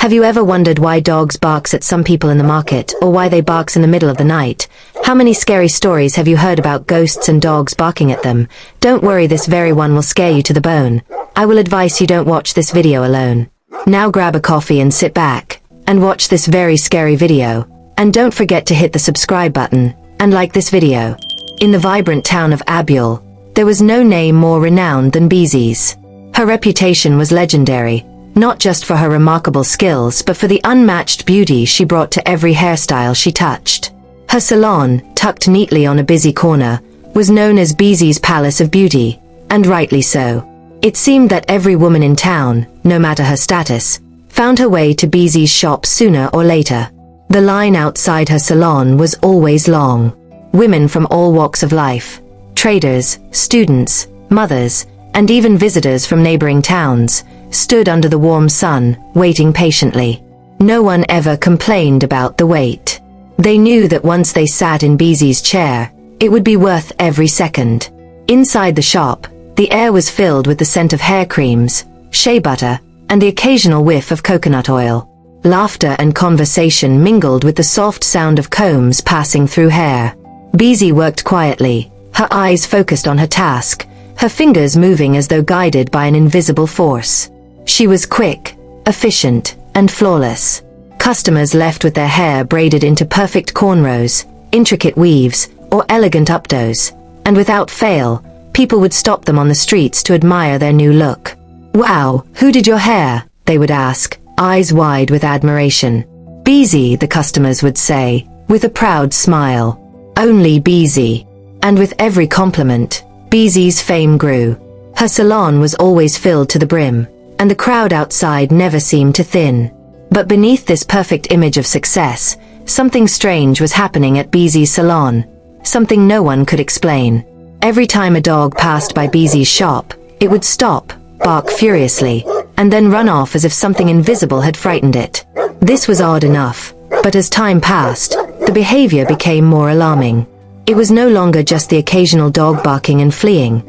Have you ever wondered why dogs barks at some people in the market, or why they barks in the middle of the night? How many scary stories have you heard about ghosts and dogs barking at them? Don't worry, this very one will scare you to the bone. I will advise you don't watch this video alone. Now grab a coffee and sit back, and watch this very scary video. And don't forget to hit the subscribe button, and like this video. In the vibrant town of Abyul, there was no name more renowned than ByVee's. Her reputation was legendary, not just for her remarkable skills but for the unmatched beauty she brought to every hairstyle she touched. Her salon, tucked neatly on a busy corner, was known as ByVee's Palace of Beauty, and rightly so. It seemed that every woman in town, no matter her status, found her way to ByVee's shop sooner or later. The line outside her salon was always long. Women from all walks of life, traders, students, mothers, and even visitors from neighboring towns, stood under the warm sun, waiting patiently. No one ever complained about the wait. They knew that once they sat in ByVee's chair, it would be worth every second. Inside the shop, the air was filled with the scent of hair creams, shea butter, and the occasional whiff of coconut oil. Laughter and conversation mingled with the soft sound of combs passing through hair. ByVee worked quietly, her eyes focused on her task, her fingers moving as though guided by an invisible force. She was quick, efficient, and flawless. Customers left with their hair braided into perfect cornrows, intricate weaves, or elegant updos, and without fail, people would stop them on the streets to admire their new look. "Wow, who did your hair?" they would ask, eyes wide with admiration. "ByVee," the customers would say, with a proud smile. "Only ByVee." And with every compliment, ByVee's fame grew. Her salon was always filled to the brim, and the crowd outside never seemed to thin. But beneath this perfect image of success, something strange was happening at ByVee's salon, something no one could explain. Every time a dog passed by ByVee's shop, it would stop, bark furiously, and then run off as if something invisible had frightened it. This was odd enough, but as time passed, the behavior became more alarming. It was no longer just the occasional dog barking and fleeing.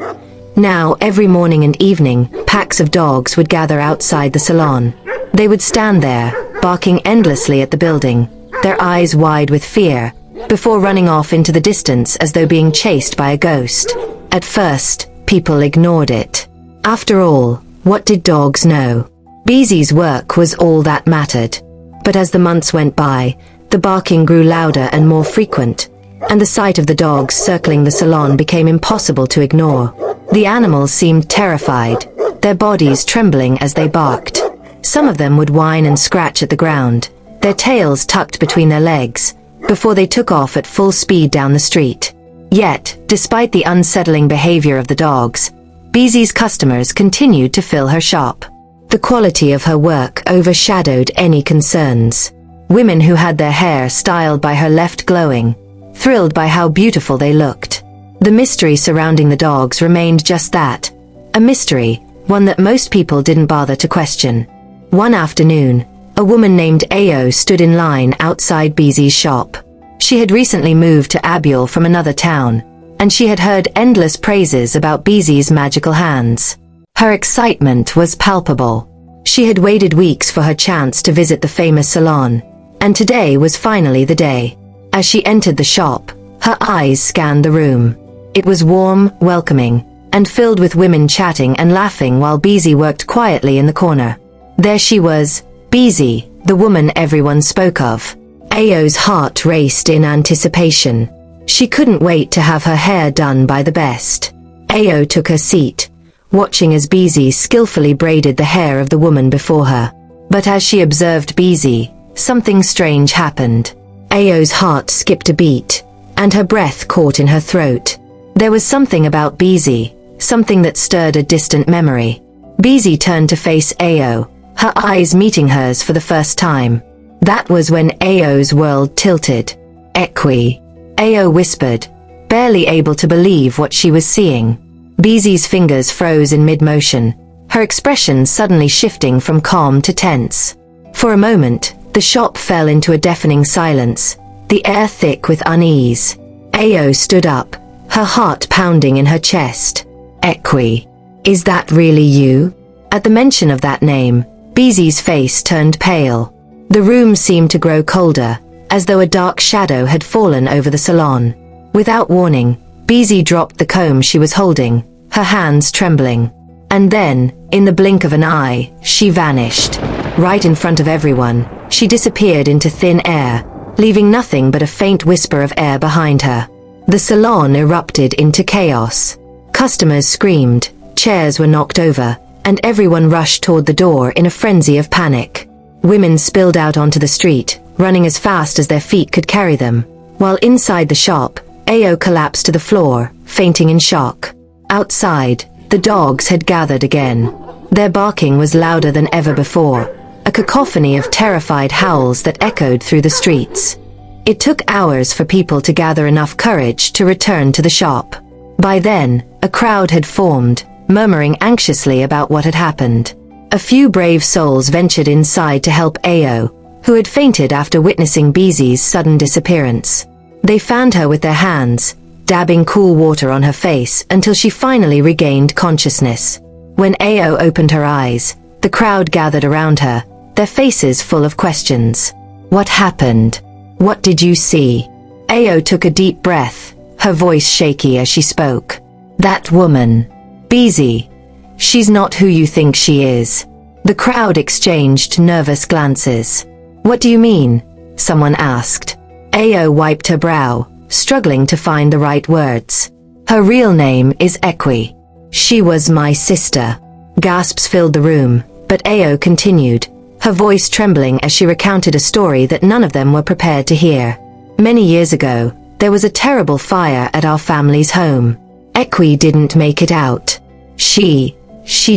Now, every morning and evening, packs of dogs would gather outside the salon. They would stand there, barking endlessly at the building, their eyes wide with fear, before running off into the distance as though being chased by a ghost. At first, people ignored it. After all, what did dogs know? ByVee's work was all that mattered. But as the months went by, the barking grew louder and more frequent, and the sight of the dogs circling the salon became impossible to ignore. The animals seemed terrified, their bodies trembling as they barked. Some of them would whine and scratch at the ground, their tails tucked between their legs, before they took off at full speed down the street. Yet, despite the unsettling behavior of the dogs, ByVee's customers continued to fill her shop. The quality of her work overshadowed any concerns. Women who had their hair styled by her left glowing, thrilled by how beautiful they looked. The mystery surrounding the dogs remained just that, a mystery, one that most people didn't bother to question. One afternoon, a woman named Ao stood in line outside ByVee's shop. She had recently moved to Abyul from another town, and she had heard endless praises about ByVee's magical hands. Her excitement was palpable. She had waited weeks for her chance to visit the famous salon, and today was finally the day. As she entered the shop, her eyes scanned the room. It was warm, welcoming, and filled with women chatting and laughing while ByVee worked quietly in the corner. There she was, ByVee, the woman everyone spoke of. Ao's heart raced in anticipation. She couldn't wait to have her hair done by the best. Ao took her seat, watching as ByVee skillfully braided the hair of the woman before her. But as she observed ByVee, something strange happened. Ao's heart skipped a beat, and her breath caught in her throat. There was something about ByVee, something that stirred a distant memory. ByVee turned to face Ao, her eyes meeting hers for the first time. That was when Ao's world tilted. "Equi," Ao whispered, barely able to believe what she was seeing. ByVee's fingers froze in mid-motion, her expression suddenly shifting from calm to tense. For a moment, the shop fell into a deafening silence, the air thick with unease. Ao stood up, her heart pounding in her chest. "Equi, is that really you?" At the mention of that name, ByVee's face turned pale. The room seemed to grow colder, as though a dark shadow had fallen over the salon. Without warning, ByVee dropped the comb she was holding, her hands trembling. And then, in the blink of an eye, she vanished. Right in front of everyone, she disappeared into thin air, leaving nothing but a faint whisper of air behind her. The salon erupted into chaos. Customers screamed, chairs were knocked over, and everyone rushed toward the door in a frenzy of panic. Women spilled out onto the street, running as fast as their feet could carry them, while inside the shop, Ao collapsed to the floor, fainting in shock. Outside, the dogs had gathered again. Their barking was louder than ever before, a cacophony of terrified howls that echoed through the streets. It took hours for people to gather enough courage to return to the shop. By then, a crowd had formed, murmuring anxiously about what had happened. A few brave souls ventured inside to help Ao, who had fainted after witnessing ByVee's sudden disappearance. They fanned her with their hands, dabbing cool water on her face until she finally regained consciousness. When Ao opened her eyes, the crowd gathered around her, their faces full of questions. What happened? What did you see? Ao took a deep breath, her voice shaky as she spoke. That woman. ByVee. She's not who you think she is. The crowd exchanged nervous glances. What do you mean? Someone asked. Ao wiped her brow, struggling to find the right words. Her real name is Equi. She was my sister. Gasps filled the room, but Ao continued, her voice trembling as she recounted a story that none of them were prepared to hear. Many years ago, there was a terrible fire at our family's home. Equi didn't make it out. She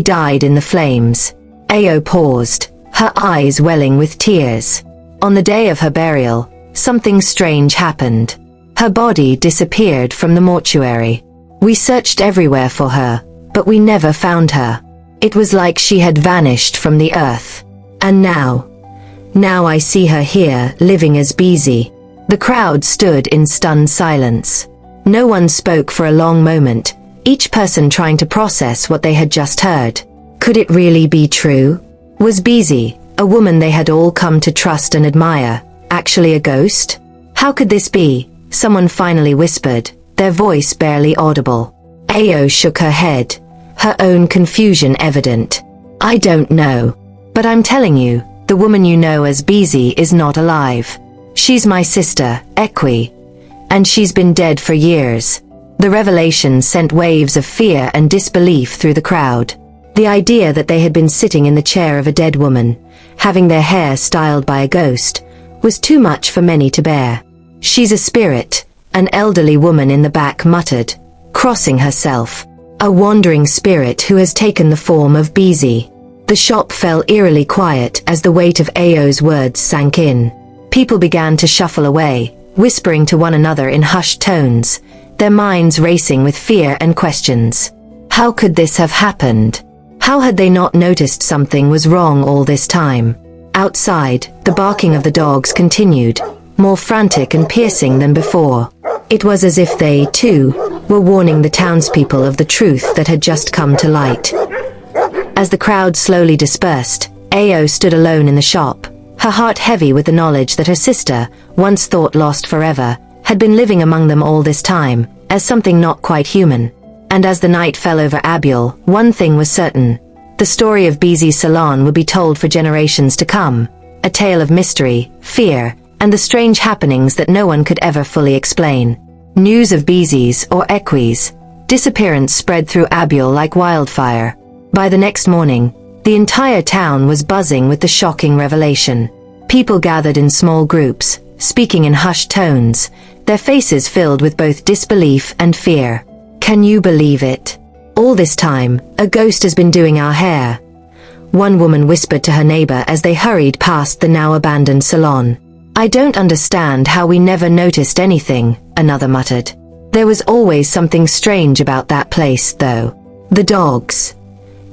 died in the flames. Ao paused, her eyes welling with tears. On the day of her burial, something strange happened. Her body disappeared from the mortuary. We searched everywhere for her, but we never found her. It was like she had vanished from the earth. And now I see her here, living as ByVee. The crowd stood in stunned silence. No one spoke for a long moment, each person trying to process what they had just heard. Could it really be true? Was ByVee, a woman they had all come to trust and admire, actually a ghost? How could this be? Someone finally whispered, their voice barely audible. Ao shook her head, her own confusion evident. I don't know. But I'm telling you, the woman you know as ByVee is not alive. She's my sister, Equi. And she's been dead for years. The revelation sent waves of fear and disbelief through the crowd. The idea that they had been sitting in the chair of a dead woman, having their hair styled by a ghost, was too much for many to bear. She's a spirit, an elderly woman in the back muttered, crossing herself. A wandering spirit who has taken the form of ByVee. The shop fell eerily quiet as the weight of Ao's words sank in. People began to shuffle away, whispering to one another in hushed tones, their minds racing with fear and questions. How could this have happened? How had they not noticed something was wrong all this time? Outside, the barking of the dogs continued, more frantic and piercing than before. It was as if they, too, were warning the townspeople of the truth that had just come to light. As the crowd slowly dispersed, Ao stood alone in the shop, her heart heavy with the knowledge that her sister, once thought lost forever, had been living among them all this time, as something not quite human. And as the night fell over Abiel, one thing was certain. The story of ByVee's salon would be told for generations to come, a tale of mystery, fear, and the strange happenings that no one could ever fully explain. News of ByVee's, or Equi's, disappearance spread through Abiel like wildfire. By the next morning, the entire town was buzzing with the shocking revelation. People gathered in small groups, speaking in hushed tones, their faces filled with both disbelief and fear. Can you believe it? All this time, a ghost has been doing our hair. One woman whispered to her neighbor as they hurried past the now abandoned salon. I don't understand how we never noticed anything, another muttered. There was always something strange about that place, though. The dogs.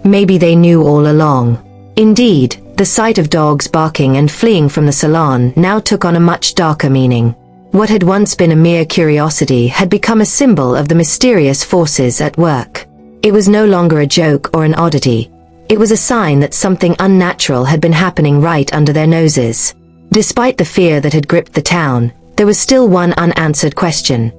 Maybe they knew all along. Indeed, the sight of dogs barking and fleeing from the salon now took on a much darker meaning. What had once been a mere curiosity had become a symbol of the mysterious forces at work. It was no longer a joke or an oddity. It was a sign that something unnatural had been happening right under their noses. Despite the fear that had gripped the town, there was still one unanswered question.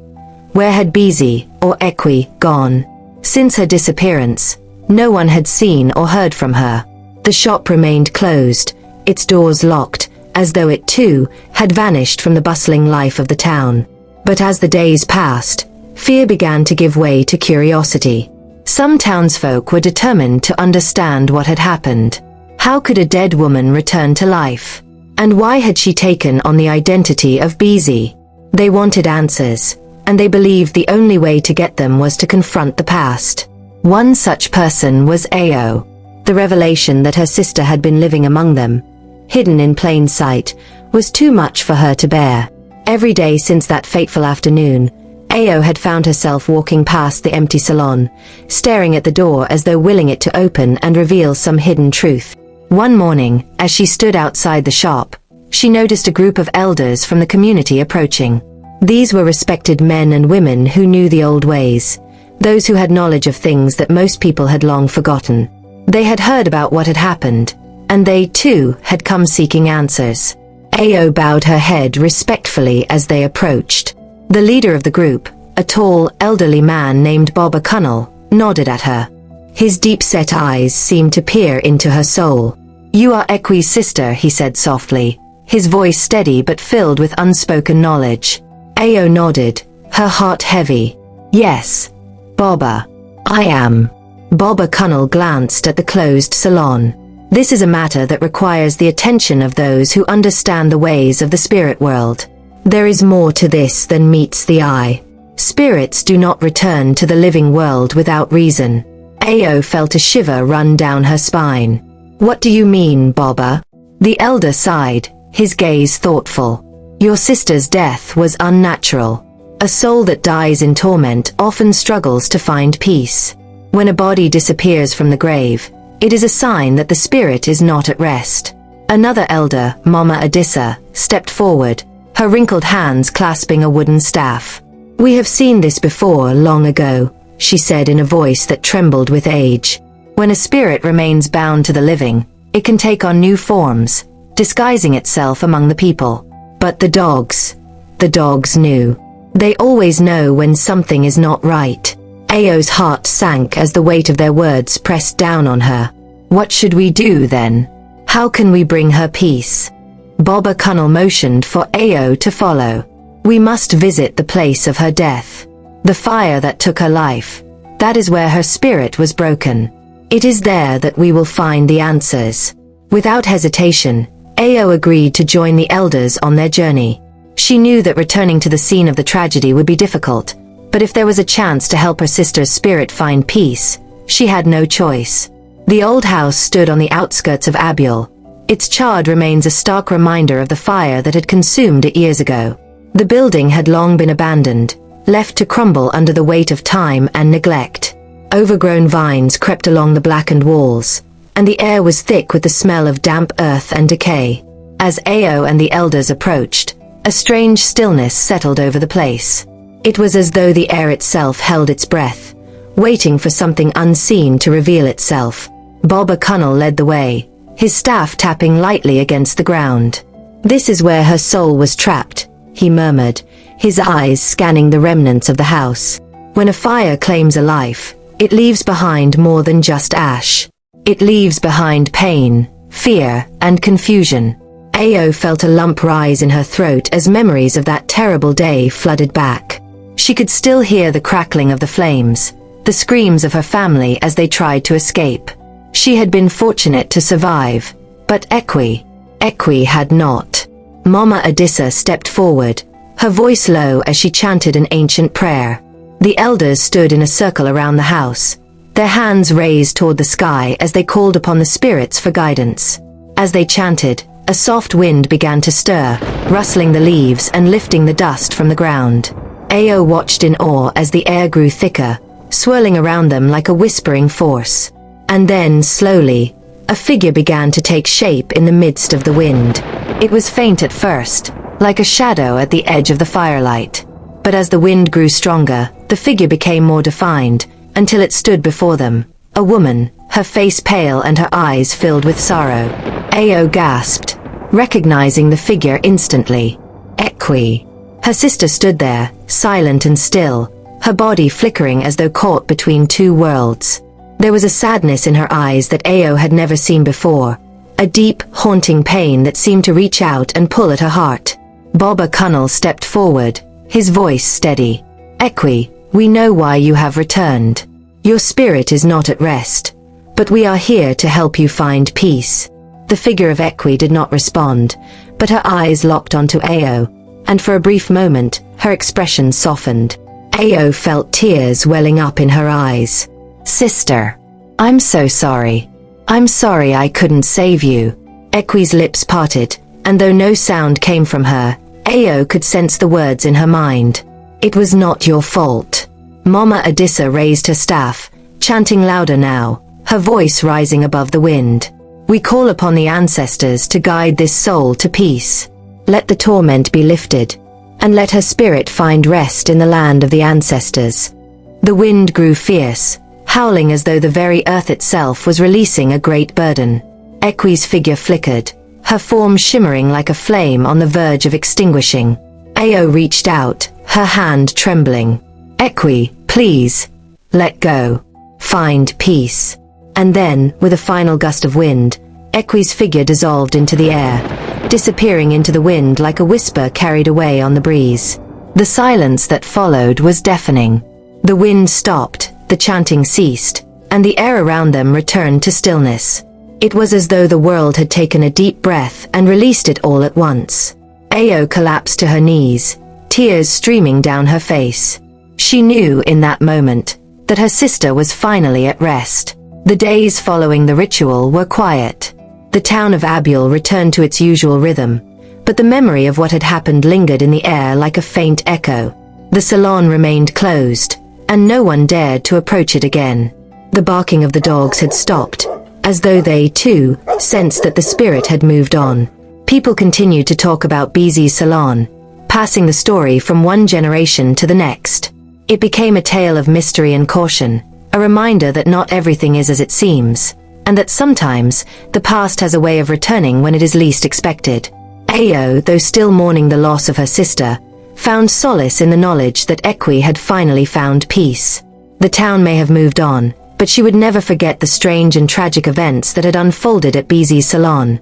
Where had ByVee, or Ekwe, gone? Since her disappearance, no one had seen or heard from her. The shop remained closed, its doors locked, as though it too had vanished from the bustling life of the town. But as the days passed, fear began to give way to curiosity. Some townsfolk were determined to understand what had happened. How could a dead woman return to life? And why had she taken on the identity of ByVee? They wanted answers, and they believed the only way to get them was to confront the past. One such person was Ao. The revelation that her sister had been living among them, hidden in plain sight, was too much for her to bear. Every day since that fateful afternoon, Ao had found herself walking past the empty salon, staring at the door as though willing it to open and reveal some hidden truth. One morning, as she stood outside the shop, she noticed a group of elders from the community approaching. These were respected men and women who knew the old ways, those who had knowledge of things that most people had long forgotten. They had heard about what had happened, and they, too, had come seeking answers. Ao bowed her head respectfully as they approached. The leader of the group, a tall, elderly man named Boba Cunnel, nodded at her. His deep-set eyes seemed to peer into her soul. "You are Ekwe's sister," he said softly, his voice steady but filled with unspoken knowledge. Ao nodded, her heart heavy. "Yes, Boba, I am." Boba Cunnel glanced at the closed salon. "This is a matter that requires the attention of those who understand the ways of the spirit world. There is more to this than meets the eye. Spirits do not return to the living world without reason." Ao felt a shiver run down her spine. "What do you mean, Boba?" The elder sighed, his gaze thoughtful. "Your sister's death was unnatural. A soul that dies in torment often struggles to find peace. When a body disappears from the grave, it is a sign that the spirit is not at rest." Another elder, Mama Adissa, stepped forward, her wrinkled hands clasping a wooden staff. "We have seen this before long ago," she said in a voice that trembled with age. "When a spirit remains bound to the living, it can take on new forms, disguising itself among the people. But the dogs knew. They always know when something is not right." Ao's heart sank as the weight of their words pressed down on her. "What should we do then? How can we bring her peace?" Boba Cunnel motioned for Ao to follow. "We must visit the place of her death. The fire that took her life. That is where her spirit was broken. It is there that we will find the answers." Without hesitation, Ao agreed to join the elders on their journey. She knew that returning to the scene of the tragedy would be difficult, but if there was a chance to help her sister's spirit find peace, she had no choice. The old house stood on the outskirts of Abiel. Its charred remains a stark reminder of the fire that had consumed it years ago. The building had long been abandoned, left to crumble under the weight of time and neglect. Overgrown vines crept along the blackened walls, and the air was thick with the smell of damp earth and decay. As Ao and the elders approached, a strange stillness settled over the place. It was as though the air itself held its breath, waiting for something unseen to reveal itself. Boba Cunnel led the way, his staff tapping lightly against the ground. "This is where her soul was trapped," he murmured, his eyes scanning the remnants of the house. "When a fire claims a life, it leaves behind more than just ash. It leaves behind pain, fear, and confusion." Ao felt a lump rise in her throat as memories of that terrible day flooded back. She could still hear the crackling of the flames, the screams of her family as they tried to escape. She had been fortunate to survive, but Ekwe had not. Mama Adissa stepped forward, her voice low as she chanted an ancient prayer. The elders stood in a circle around the house, their hands raised toward the sky as they called upon the spirits for guidance. As they chanted, a soft wind began to stir, rustling the leaves and lifting the dust from the ground. Ao watched in awe as the air grew thicker, swirling around them like a whispering force. And then, slowly, a figure began to take shape in the midst of the wind. It was faint at first, like a shadow at the edge of the firelight. But as the wind grew stronger, the figure became more defined, until it stood before them, a woman, her face pale and her eyes filled with sorrow. Ao gasped, recognizing the figure instantly. Ekwe. Her sister stood there, silent and still, her body flickering as though caught between two worlds. There was a sadness in her eyes that Ao had never seen before, a deep, haunting pain that seemed to reach out and pull at her heart. Boba Cunnell stepped forward, his voice steady. Ekwe, we know why you have returned. Your spirit is not at rest, but we are here to help you find peace. The figure of Ekwe did not respond, but her eyes locked onto Ao, and for a brief moment, her expression softened. Ao felt tears welling up in her eyes. Sister, I'm so sorry. I'm sorry I couldn't save you. Ekwe's lips parted, and though no sound came from her, Ao could sense the words in her mind. It was not your fault. Mama Adissa raised her staff, chanting louder now, her voice rising above the wind. We call upon the ancestors to guide this soul to peace. Let the torment be lifted, and let her spirit find rest in the land of the ancestors. The wind grew fierce, howling as though the very earth itself was releasing a great burden. Ekwe's figure flickered, her form shimmering like a flame on the verge of extinguishing. Ao reached out, her hand trembling. Ekwe, please, let go. Find peace. And then, with a final gust of wind, Ekwe's figure dissolved into the air, disappearing into the wind like a whisper carried away on the breeze. The silence that followed was deafening. The wind stopped, the chanting ceased, and the air around them returned to stillness. It was as though the world had taken a deep breath and released it all at once. Ao collapsed to her knees, tears streaming down her face. She knew in that moment that her sister was finally at rest. The days following the ritual were quiet. The town of Abyul returned to its usual rhythm, but the memory of what had happened lingered in the air like a faint echo. The salon remained closed, and no one dared to approach it again. The barking of the dogs had stopped, as though they, too, sensed that the spirit had moved on. People continued to talk about ByVee's salon, passing the story from one generation to the next. It became a tale of mystery and caution, a reminder that not everything is as it seems, and that sometimes the past has a way of returning when it is least expected. Ao, though still mourning the loss of her sister, found solace in the knowledge that Ekwe had finally found peace. The town may have moved on, but she would never forget the strange and tragic events that had unfolded at ByVee's salon.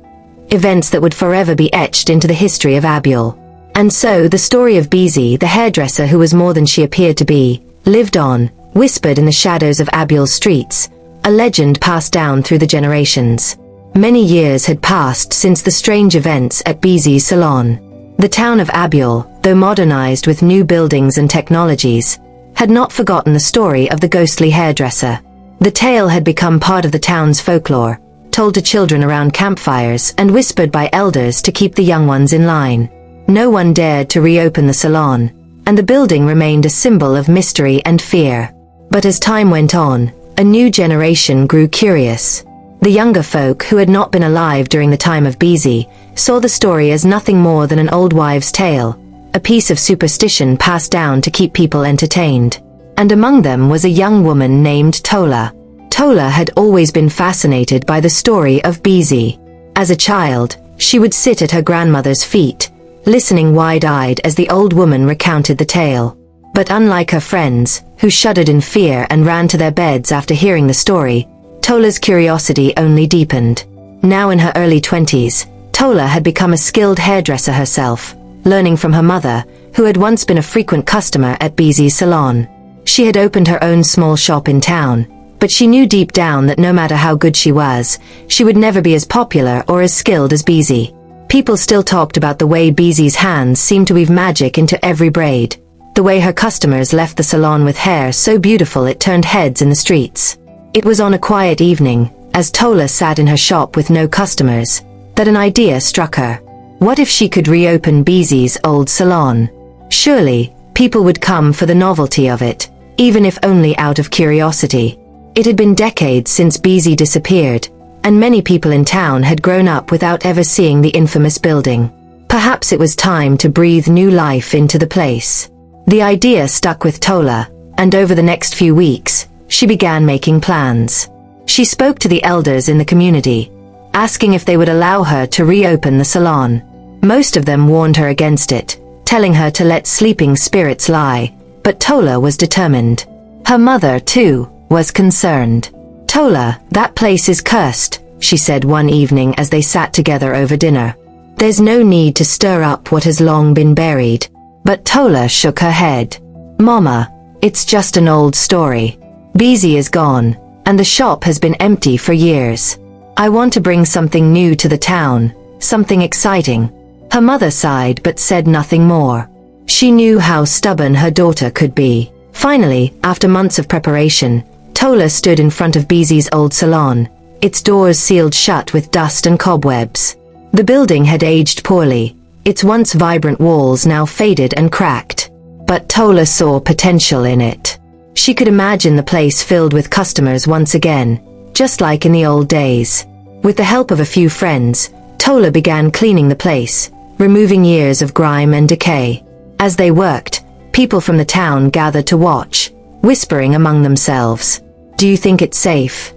Events that would forever be etched into the history of Abyul. And so the story of ByVee, the hairdresser who was more than she appeared to be, lived on, whispered in the shadows of Abyul's streets, a legend passed down through the generations. Many years had passed since the strange events at ByVee's salon. The town of Abyul, though modernized with new buildings and technologies, had not forgotten the story of the ghostly hairdresser. The tale had become part of the town's folklore, told to children around campfires and whispered by elders to keep the young ones in line. No one dared to reopen the salon, and the building remained a symbol of mystery and fear. But as time went on, a new generation grew curious. The younger folk who had not been alive during the time of ByVee saw the story as nothing more than an old wives' tale, a piece of superstition passed down to keep people entertained. And among them was a young woman named Toler. Toler had always been fascinated by the story of ByVee. As a child, she would sit at her grandmother's feet, listening wide-eyed as the old woman recounted the tale. But unlike her friends, who shuddered in fear and ran to their beds after hearing the story, Toler's curiosity only deepened. Now in her early 20s, Toler had become a skilled hairdresser herself, learning from her mother, who had once been a frequent customer at ByVee's salon. She had opened her own small shop in town, but she knew deep down that no matter how good she was, she would never be as popular or as skilled as ByVee. People still talked about the way ByVee's hands seemed to weave magic into every braid, the way her customers left the salon with hair so beautiful it turned heads in the streets. It was on a quiet evening, as Toler sat in her shop with no customers, that an idea struck her. What if she could reopen ByVee's old salon? Surely, people would come for the novelty of it, even if only out of curiosity. It had been decades since ByVee disappeared, and many people in town had grown up without ever seeing the infamous building. Perhaps it was time to breathe new life into the place. The idea stuck with Toler, and over the next few weeks, she began making plans. She spoke to the elders in the community, asking if they would allow her to reopen the salon. Most of them warned her against it, telling her to let sleeping spirits lie, but Toler was determined. Her mother, too, was concerned. "Toler, that place is cursed," she said one evening as they sat together over dinner. "There's no need to stir up what has long been buried." But Toler shook her head. "Mama, it's just an old story. ByVee is gone, and the shop has been empty for years. I want to bring something new to the town, something exciting." Her mother sighed but said nothing more. She knew how stubborn her daughter could be. Finally, after months of preparation, Toler stood in front of ByVee's old salon, its doors sealed shut with dust and cobwebs. The building had aged poorly, its once vibrant walls now faded and cracked. But Toler saw potential in it. She could imagine the place filled with customers once again, just like in the old days. With the help of a few friends, Toler began cleaning the place, removing years of grime and decay. As they worked, people from the town gathered to watch, whispering among themselves. "Do you think it's safe?"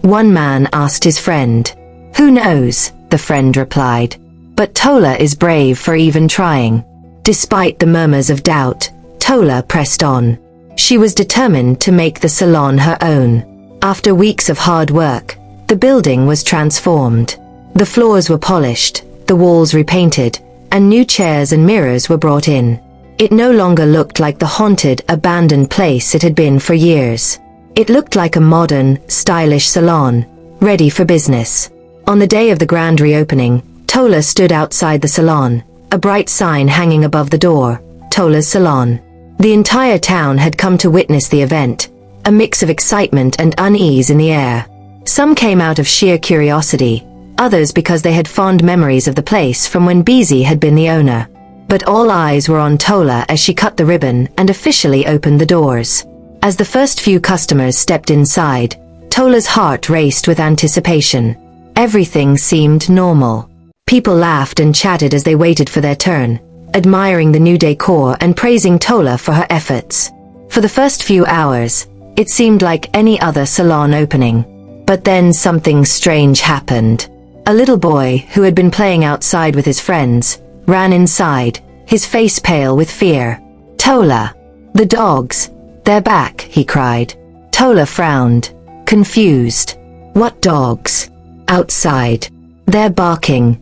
one man asked his friend. "Who knows?" the friend replied. But Toler is brave for even trying. Despite the murmurs of doubt, Toler pressed on. She was determined to make the salon her own. After weeks of hard work, the building was transformed. The floors were polished, the walls repainted, and new chairs and mirrors were brought in. It no longer looked like the haunted, abandoned place it had been for years. It looked like a modern, stylish salon, ready for business. On the day of the grand reopening, Toler stood outside the salon, a bright sign hanging above the door, Toler's Salon. The entire town had come to witness the event, a mix of excitement and unease in the air. Some came out of sheer curiosity, others because they had fond memories of the place from when ByVee had been the owner. But all eyes were on Toler as she cut the ribbon and officially opened the doors. As the first few customers stepped inside, Toler's heart raced with anticipation. Everything seemed normal. People laughed and chatted as they waited for their turn, admiring the new decor and praising Toler for her efforts. For the first few hours, it seemed like any other salon opening. But then something strange happened. A little boy, who had been playing outside with his friends, ran inside, his face pale with fear. "Toler! The dogs! They're back!" he cried. Toler frowned, confused. "What dogs?" "Outside. They're barking.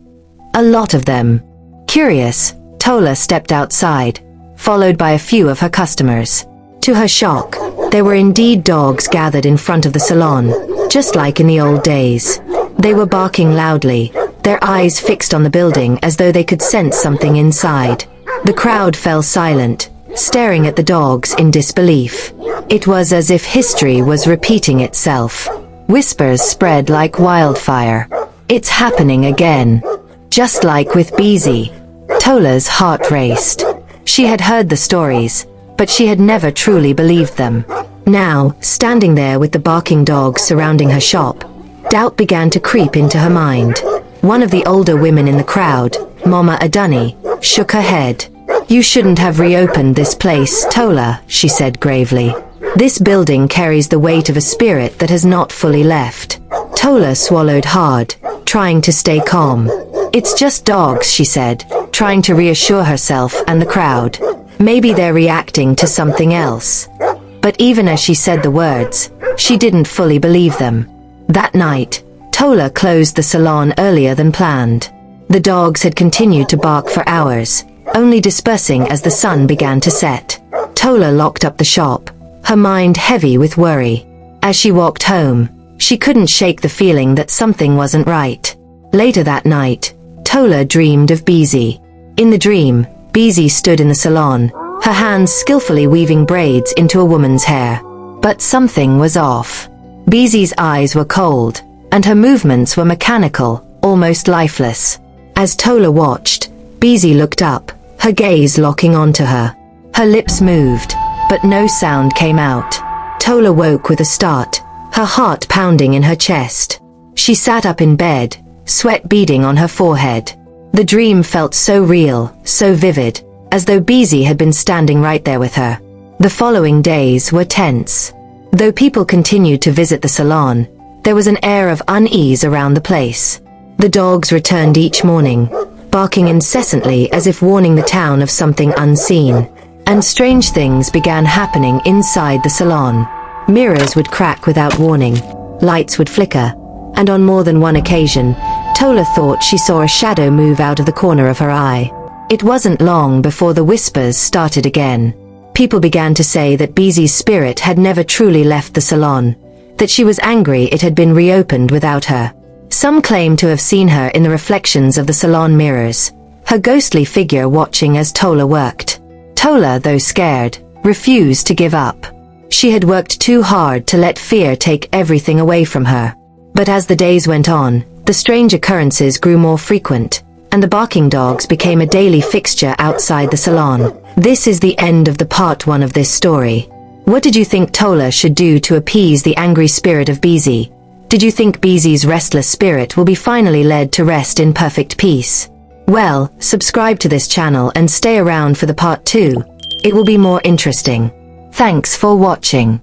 A lot of them." Curious, Toler stepped outside, followed by a few of her customers. To her shock, there were indeed dogs gathered in front of the salon, just like in the old days. They were barking loudly, their eyes fixed on the building as though they could sense something inside. The crowd fell silent, staring at the dogs in disbelief. It was as if history was repeating itself. Whispers spread like wildfire. "It's happening again. Just like with ByVee." Toler's heart raced. She had heard the stories, but she had never truly believed them. Now, standing there with the barking dogs surrounding her shop, doubt began to creep into her mind. One of the older women in the crowd, Mama Adani, shook her head. "You shouldn't have reopened this place, Toler," she said gravely. "This building carries the weight of a spirit that has not fully left." Toler swallowed hard, trying to stay calm. "It's just dogs," she said, trying to reassure herself and the crowd. Maybe they're reacting to something else. But even as she said the words, she didn't fully believe them. That night, Toler closed the salon earlier than planned. The dogs had continued to bark for hours, only dispersing as the sun began to set. Toler locked up the shop, her mind heavy with worry. As she walked home, she couldn't shake the feeling that something wasn't right. Later that night, Toler dreamed of ByVee. In the dream, ByVee stood in the salon, her hands skillfully weaving braids into a woman's hair. But something was off. ByVee's eyes were cold, and her movements were mechanical, almost lifeless. As Toler watched, ByVee looked up, her gaze locking onto her. Her lips moved, but no sound came out. Toler woke with a start, her heart pounding in her chest. She sat up in bed, sweat beading on her forehead. The dream felt so real, so vivid, as though ByVee had been standing right there with her. The following days were tense. Though people continued to visit the salon, There was an air of unease around the place. The dogs returned each morning, barking incessantly as if warning the town of something unseen. And strange things began happening inside the salon. Mirrors would crack without warning, lights would flicker, and on more than one occasion, Toler thought she saw a shadow move out of the corner of her eye. It wasn't long before the whispers started again. People began to say that ByVee's spirit had never truly left the salon, that she was angry it had been reopened without her. Some claimed to have seen her in the reflections of the salon mirrors, her ghostly figure watching as Toler worked. Toler, though scared, refused to give up. She had worked too hard to let fear take everything away from her. But as the days went on, the strange occurrences grew more frequent, and the barking dogs became a daily fixture outside the salon. This is the end of the part 1 of this story. What did you think Toler should do to appease the angry spirit of ByVee? Did you think ByVee's restless spirit will be finally led to rest in perfect peace? Well, subscribe to this channel and stay around for the part 2. It will be more interesting. Thanks for watching.